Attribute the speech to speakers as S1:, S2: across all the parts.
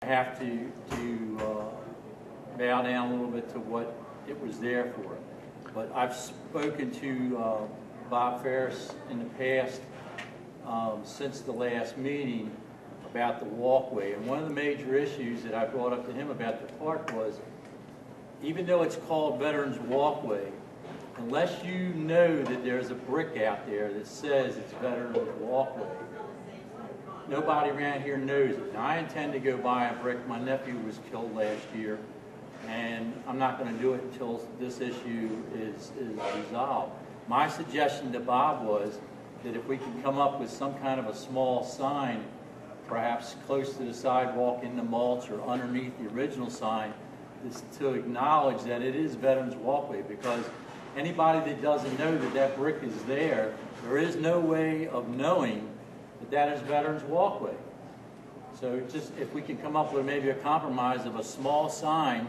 S1: have to bow down a little bit to what it was there for. But I've spoken to Bob Ferris in the past since the last meeting about the walkway. And one of the major issues that I brought up to him about the park was, even though it's called Veterans Walkway, unless you know that there's a brick out there that says it's Veterans Walkway, nobody around here knows it. Now, I intend to go buy a brick. My nephew was killed last year, and I'm not going to do it until this issue is resolved. My suggestion to Bob was that if we can come up with some kind of a small sign, perhaps close to the sidewalk in the mulch or underneath the original sign, is to acknowledge that it is Veterans Walkway, because anybody that doesn't know that that brick is there, there is no way of knowing that that is Veterans Walkway. So just if we can come up with maybe a compromise of a small sign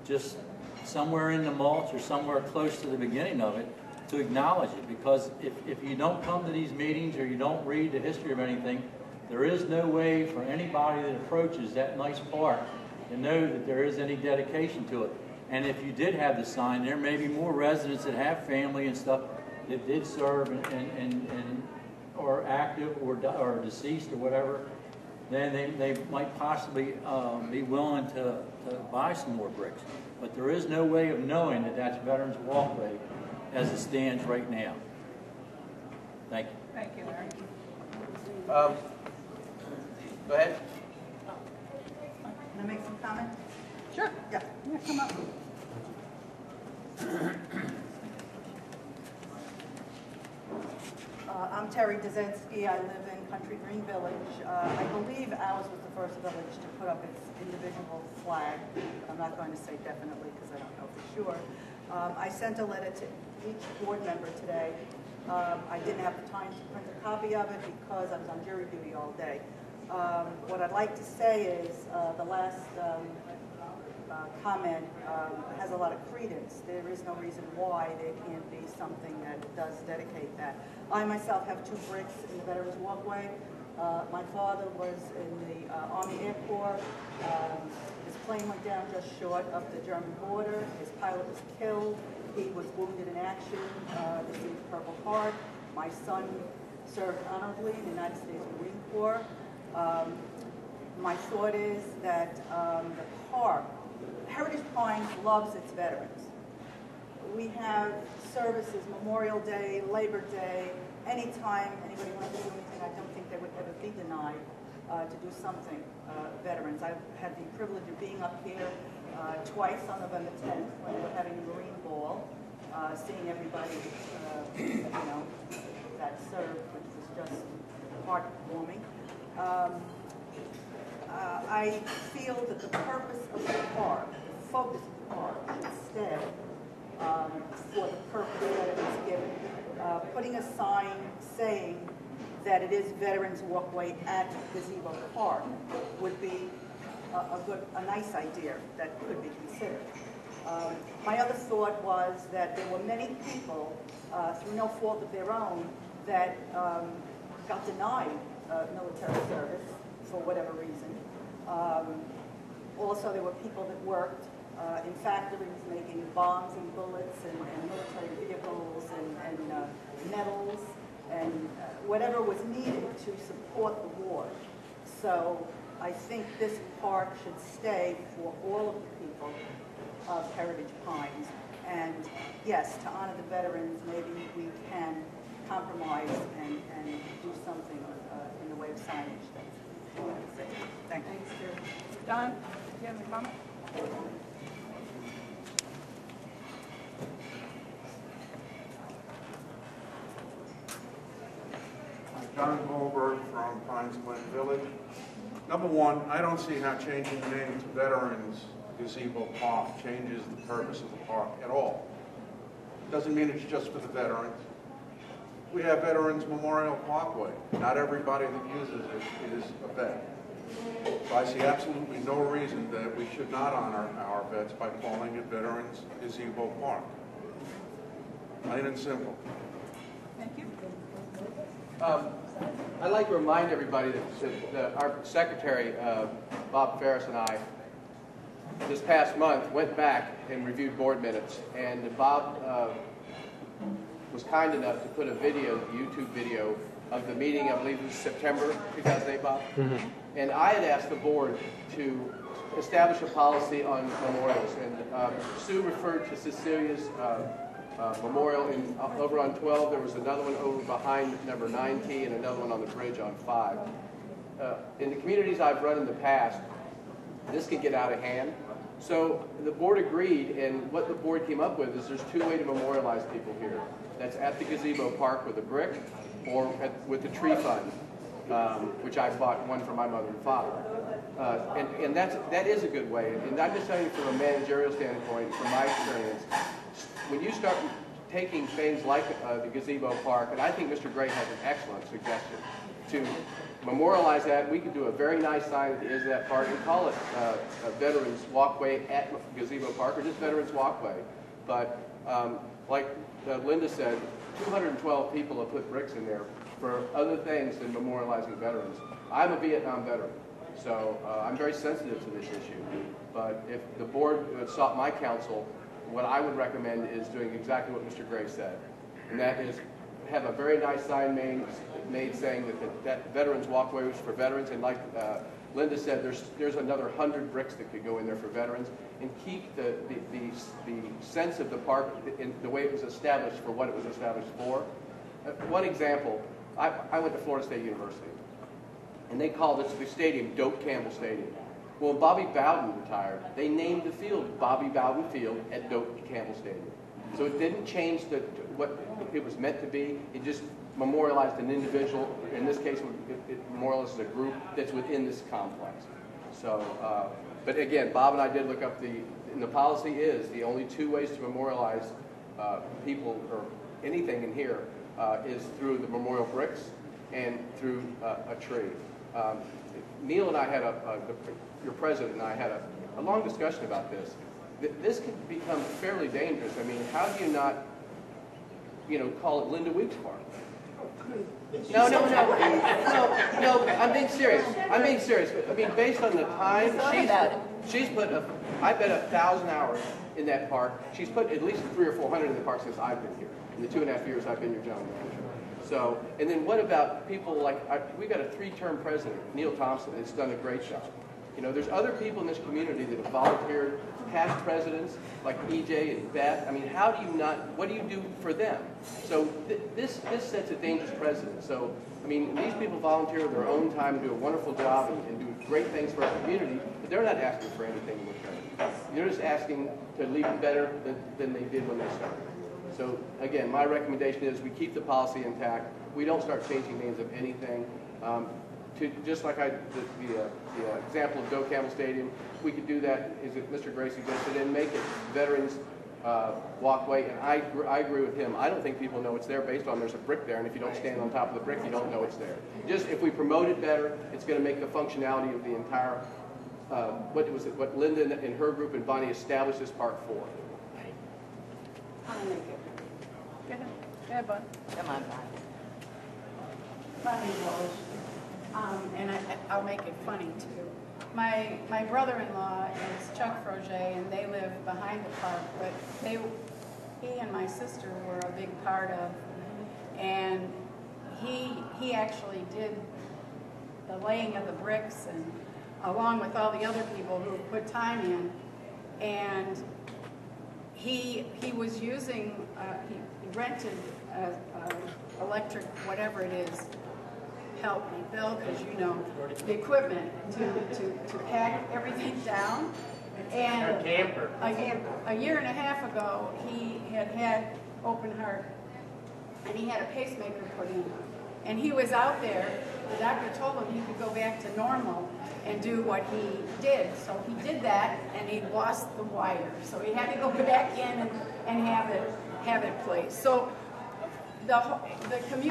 S1: just somewhere in the mulch or somewhere close to the beginning of it to acknowledge it, because if you don't come to these meetings or you don't read the history of anything, there is no way for anybody that approaches that nice park to know that there is any dedication to it. And if you did have the sign, there may be more residents that have family and stuff that did serve and or active or deceased or whatever, then they might possibly be willing to buy some more bricks. But there is no way of knowing that that's Veterans Walkway as it stands right now. Thank you.
S2: Thank you, Larry.
S3: Go ahead.
S2: Can I make some comment?
S4: Sure.
S2: Yeah, come up. I'm Terry Dezensky. I live in Country Green Village. I believe ours was the first village to put up its individual flag. I'm not going to say definitely because I don't know for sure. I sent a letter to each board member today. I didn't have the time to print a copy of it because I was on jury duty all day. What I'd like to say is the last comment has a lot of credence. There is no reason why there can't be something that does dedicate that. I myself have 2 bricks in the Veterans Walkway. My father was in the Army Air Corps. His plane went down just short of the German border. His pilot was killed. He was wounded in action, received the Purple Heart. My son served honorably in the United States Marine Corps. My thought is that the park, Heritage Pines loves its veterans. We have services, Memorial Day, Labor Day, anytime anybody wants to do anything, I don't think they would ever be denied to do something veterans. I've had the privilege of being up here twice on November 10th when we were having a Marine Ball, seeing everybody, you know, that served, which was just heartwarming. I feel that the purpose of the park, the focus of the park, should stay for the purpose that it was given. Putting a sign saying that it is Veterans Walkway at Gazebo Park would be a nice idea that could be considered. My other thought was that there were many people, through no fault of their own, that got denied military service for whatever reason. Also, there were people that worked in factories making bombs and bullets and military vehicles and metals and whatever was needed to support the war. So I think this park should stay for all of the people of Heritage Pines. And yes, to honor the veterans, maybe we can compromise and do something in the way of signage. That's all I have to say. Thanks.
S4: Don, do you have any comment?
S5: John Goldberg from Pines Glen Village. Number one, I don't see how changing the name to Veterans Gazebo Park changes the purpose of the park at all. Doesn't mean it's just for the veterans. We have Veterans Memorial Parkway. Not everybody that uses it is a vet. So I see absolutely no reason that we should not honor our vets by calling it Veterans Gazebo Park. Plain and simple.
S4: Thank you.
S3: I'd like to remind everybody that our secretary, Bob Ferris, and I, this past month, went back and reviewed board minutes. And Bob was kind enough to put a video, YouTube video, of the meeting, I believe it was September 2008, Bob? Mm-hmm. And I had asked the board to establish a policy on memorials. And Sue referred to Cecilia's memorial over on 12. There was another one over behind number 9T and another one on the bridge on 5. In the communities I've run in the past, this can get out of hand. So the board agreed, and what the board came up with is there's two ways to memorialize people here. That's at the gazebo park with a brick, or with the tree fund, which I bought one for my mother and father. And that is a good way. And I'm just telling you from a managerial standpoint, from my experience, when you start taking things like the gazebo park, and I think Mr. Gray has an excellent suggestion to memorialize that. We could do a very nice sign at the edge of that park and call it a Veterans Walkway at Gazebo Park, or just Veterans Walkway. But like Linda said, 212 people have put bricks in there for other things than memorializing veterans. I'm a Vietnam veteran, so I'm very sensitive to this issue. But if the board sought my counsel, what I would recommend is doing exactly what Mr. Gray said, and that is have a very nice sign made saying that Veterans Walkway was for veterans, and like Linda said, there's another 100 bricks that could go in there for veterans, and keep the sense of the park in the way it was established for what it was established for. One example, I went to Florida State University, and they called the stadium Doak Campbell Stadium. Well, when Bobby Bowden retired, they named the field Bobby Bowden Field at Doak Campbell Stadium. So it didn't change what it was meant to be. It just memorialized an individual. In this case, it memorializes a group that's within this complex. So, but again, Bob and I did look up and the policy is the only two ways to memorialize people or anything in here is through the memorial bricks and through a tree. Neil and I had your president and I had a long discussion about this. This could become fairly dangerous. I mean, how do you not, call it Linda Weeks Park? No, I'm being serious. I mean, based on the time, she's put, I bet 1,000 hours in that park. She's put at least 300 or 400 in the park since I've been here, in the 2.5 years I've been your general manager. So, and then what about people like, we got a 3-term president, Neil Thompson, that's done a great job. There's other people in this community that have volunteered, past presidents like EJ and Beth. I mean, what do you do for them? So this sets a dangerous precedent. So, I mean, these people volunteer their own time and do a wonderful job and do great things for our community, but they're not asking for anything in return. They're just asking to leave it better than they did when they started. So, again, my recommendation is we keep the policy intact. We don't start changing names of anything. Just like the example of Doak Campbell Stadium, we could do that, as Mr. Gray suggested, and make it Veterans Walkway. And I agree with him. I don't think people know it's there based on there's a brick there, and if you don't stand on top of the brick, you don't know it's there. Just if we promote it better, it's going to make the functionality of the entire, what Linda and her group and Bonnie established this park for.
S2: I'll make it.
S4: Go ahead, Bud.
S2: Come on,
S6: My name is Lois, and I'll make it funny too. My brother-in-law is Chuck Froger, and they live behind the park, but he and my sister were a big part of, and he actually did the laying of the bricks, and along with all the other people who put time in, and he was using, he rented electric, whatever it is, help me, Bill, because the equipment to pack everything down. And a year and a half ago, he had open heart, and he had a pacemaker put in. And he was out there, the doctor told him he could go back to normal and do what he did. So he did that, and he lost the wire. So he had to go back in and have it placed. So the community